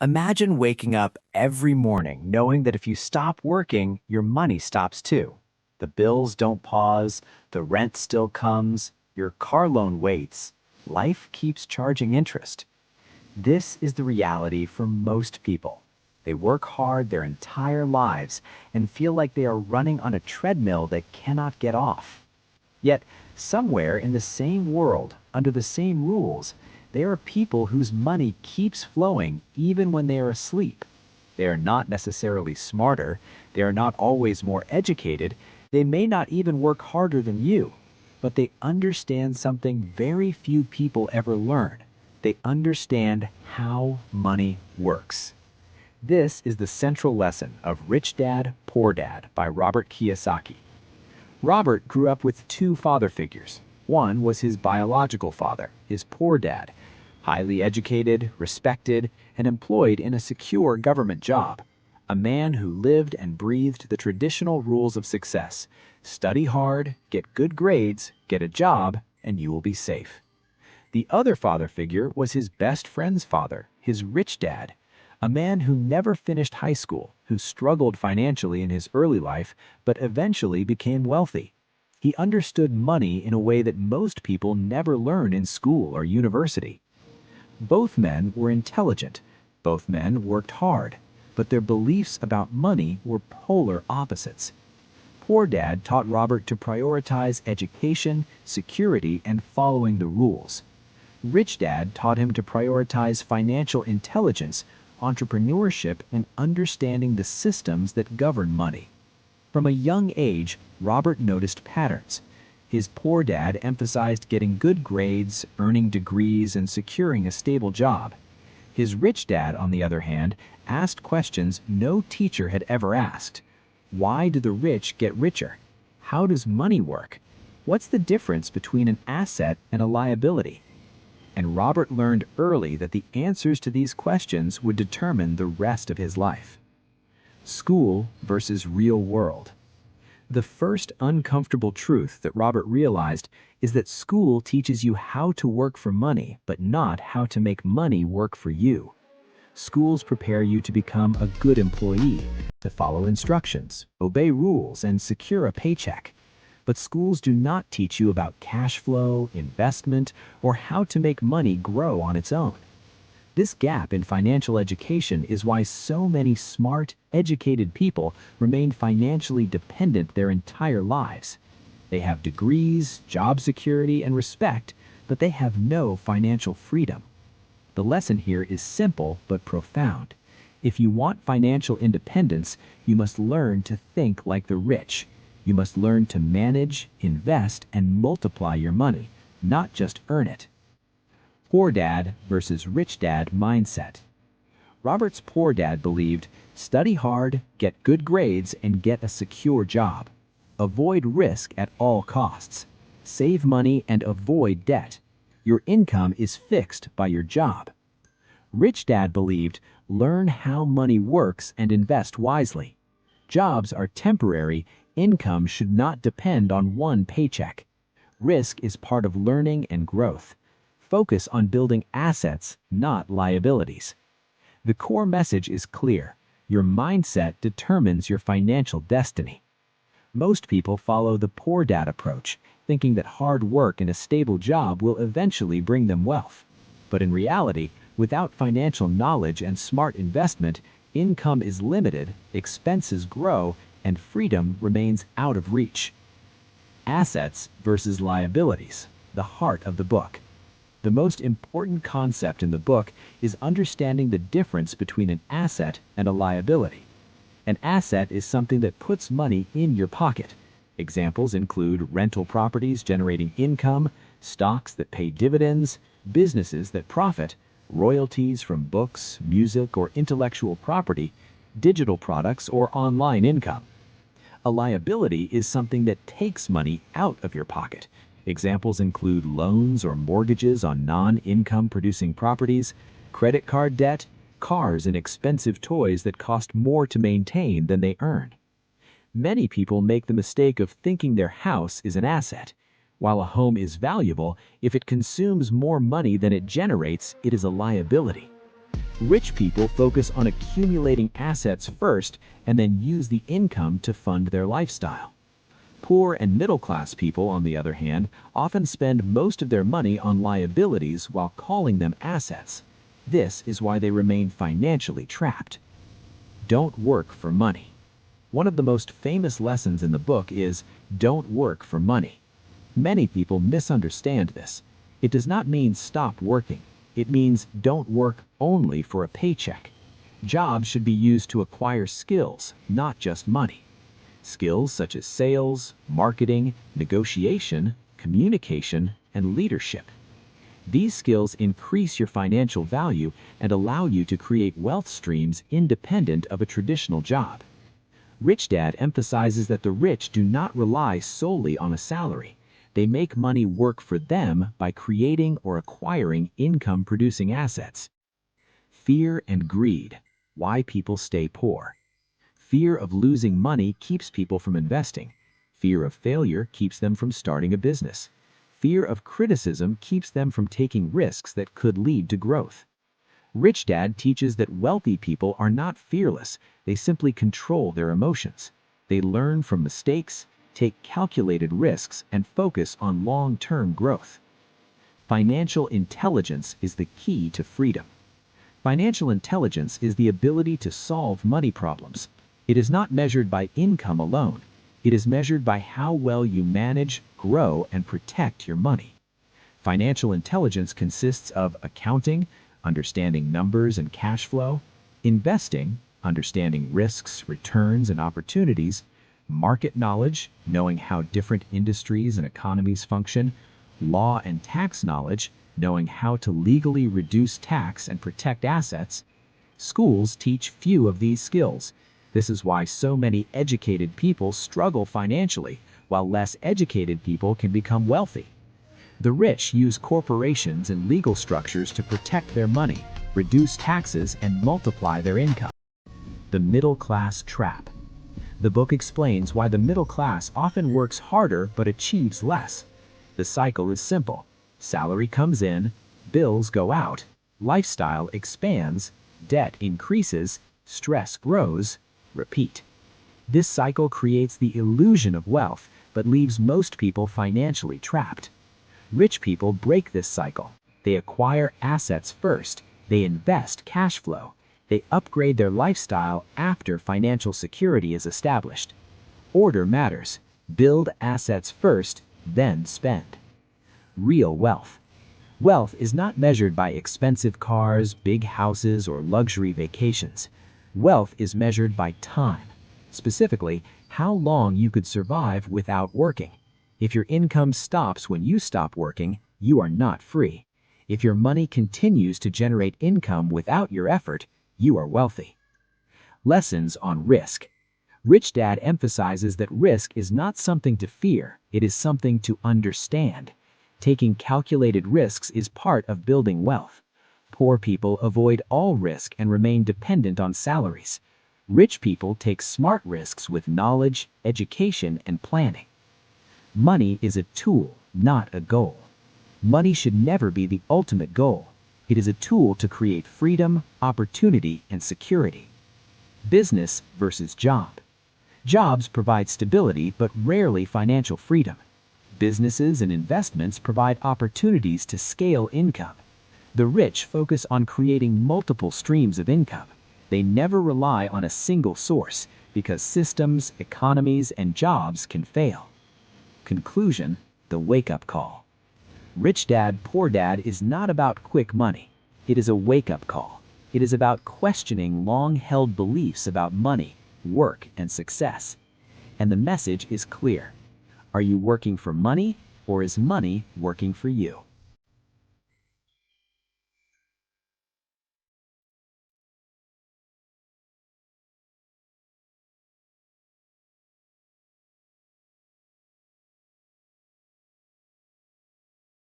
Imagine waking up every morning knowing that if you stop working, your money stops too. The bills don't pause, the rent still comes, your car loan waits. Life keeps charging interest. This is the reality for most people. They work hard their entire lives and feel like they are running on a treadmill that cannot get off. Yet, somewhere in the same world, under the same rules, there are people whose money keeps flowing even when they are asleep. They are not necessarily smarter, they are not always more educated, they may not even work harder than you, but they understand something very few people ever learn. They understand how money works. This is the central lesson of Rich Dad, Poor Dad by Robert Kiyosaki. Robert grew up with two father figures. One was his biological father, his poor dad, highly educated, respected, and employed in a secure government job. A man who lived and breathed the traditional rules of success. Study hard, get good grades, get a job, and you will be safe. The other father figure was his best friend's father, his rich dad, a man who never finished high school, who struggled financially in his early life, but eventually became wealthy. He understood money in a way that most people never learn in school or university. Both men were intelligent, both men worked hard, but their beliefs about money were polar opposites. Poor Dad taught Robert to prioritize education, security, and following the rules. Rich Dad taught him to prioritize financial intelligence, entrepreneurship, and understanding the systems that govern money. From a young age, Robert noticed patterns. His poor dad emphasized getting good grades, earning degrees, and securing a stable job. His rich dad, on the other hand, asked questions no teacher had ever asked. Why do the rich get richer? How does money work? What's the difference between an asset and a liability? And Robert learned early that the answers to these questions would determine the rest of his life. School versus real world. The first uncomfortable truth that Robert realized is that school teaches you how to work for money, but not how to make money work for you. Schools prepare you to become a good employee, to follow instructions, obey rules, and secure a paycheck. But schools do not teach you about cash flow, investment, or how to make money grow on its own. This gap in financial education is why so many smart, educated people remain financially dependent their entire lives. They have degrees, job security, and respect, but they have no financial freedom. The lesson here is simple but profound. If you want financial independence, you must learn to think like the rich. You must learn to manage, invest, and multiply your money, not just earn it. Poor dad versus rich dad mindset. Robert's poor dad believed, study hard, get good grades, and get a secure job. Avoid risk at all costs. Save money and avoid debt. Your income is fixed by your job. Rich dad believed, learn how money works and invest wisely. Jobs are temporary, income should not depend on one paycheck. Risk is part of learning and growth. Focus on building assets, not liabilities. The core message is clear. Your mindset determines your financial destiny. Most people follow the poor dad approach, thinking that hard work and a stable job will eventually bring them wealth. But in reality, without financial knowledge and smart investment, income is limited, expenses grow, and freedom remains out of reach. Assets versus liabilities, the heart of the book. The most important concept in the book is understanding the difference between an asset and a liability. An asset is something that puts money in your pocket. Examples include rental properties generating income, stocks that pay dividends, businesses that profit, royalties from books, music, or intellectual property, digital products, or online income. A liability is something that takes money out of your pocket. Examples include loans or mortgages on non-income producing properties, credit card debt, cars and expensive toys that cost more to maintain than they earn. Many people make the mistake of thinking their house is an asset. While a home is valuable, if it consumes more money than it generates, it is a liability. Rich people focus on accumulating assets first and then use the income to fund their lifestyle. Poor and middle-class people, on the other hand, often spend most of their money on liabilities while calling them assets. This is why they remain financially trapped. Don't work for money. One of the most famous lessons in the book is, don't work for money. Many people misunderstand this. It does not mean stop working. It means don't work only for a paycheck. Jobs should be used to acquire skills, not just money. Skills such as sales, marketing, negotiation, communication, and leadership. These skills increase your financial value and allow you to create wealth streams independent of a traditional job. Rich Dad emphasizes that the rich do not rely solely on a salary. They make money work for them by creating or acquiring income-producing assets. Fear and greed. Why people stay poor. Fear of losing money keeps people from investing. Fear of failure keeps them from starting a business. Fear of criticism keeps them from taking risks that could lead to growth. Rich Dad teaches that wealthy people are not fearless, they simply control their emotions. They learn from mistakes, take calculated risks, and focus on long-term growth. Financial intelligence is the key to freedom. Financial intelligence is the ability to solve money problems. It is not measured by income alone. It is measured by how well you manage, grow, and protect your money. Financial intelligence consists of accounting, understanding numbers and cash flow, investing, understanding risks, returns, and opportunities, market knowledge, knowing how different industries and economies function, law and tax knowledge, knowing how to legally reduce tax and protect assets. Schools teach few of these skills. This is why so many educated people struggle financially, while less educated people can become wealthy. The rich use corporations and legal structures to protect their money, reduce taxes, and multiply their income. The middle class trap. The book explains why the middle class often works harder but achieves less. The cycle is simple. Salary comes in, bills go out, lifestyle expands, debt increases, stress grows, repeat. This cycle creates the illusion of wealth but leaves most people financially trapped. Rich people break this cycle. They acquire assets first. They invest cash flow. They upgrade their lifestyle after financial security is established. Order matters. Build assets first, then spend. Real wealth. Wealth is not measured by expensive cars, big houses, or luxury vacations. Wealth is measured by time. Specifically, how long you could survive without working. If your income stops when you stop working, you are not free. If your money continues to generate income without your effort, you are wealthy. Lessons on risk. Rich Dad emphasizes that risk is not something to fear, it is something to understand. Taking calculated risks is part of building wealth. Poor people avoid all risk and remain dependent on salaries. Rich people take smart risks with knowledge, education, and planning. Money is a tool, not a goal. Money should never be the ultimate goal. It is a tool to create freedom, opportunity, and security. Business versus job. Jobs provide stability but rarely financial freedom. Businesses and investments provide opportunities to scale income. The rich focus on creating multiple streams of income. They never rely on a single source because systems, economies, and jobs can fail. Conclusion: the wake-up call. Rich Dad, Poor Dad is not about quick money. It is a wake-up call. It is about questioning long-held beliefs about money, work, and success. And the message is clear. Are you working for money, or is money working for you?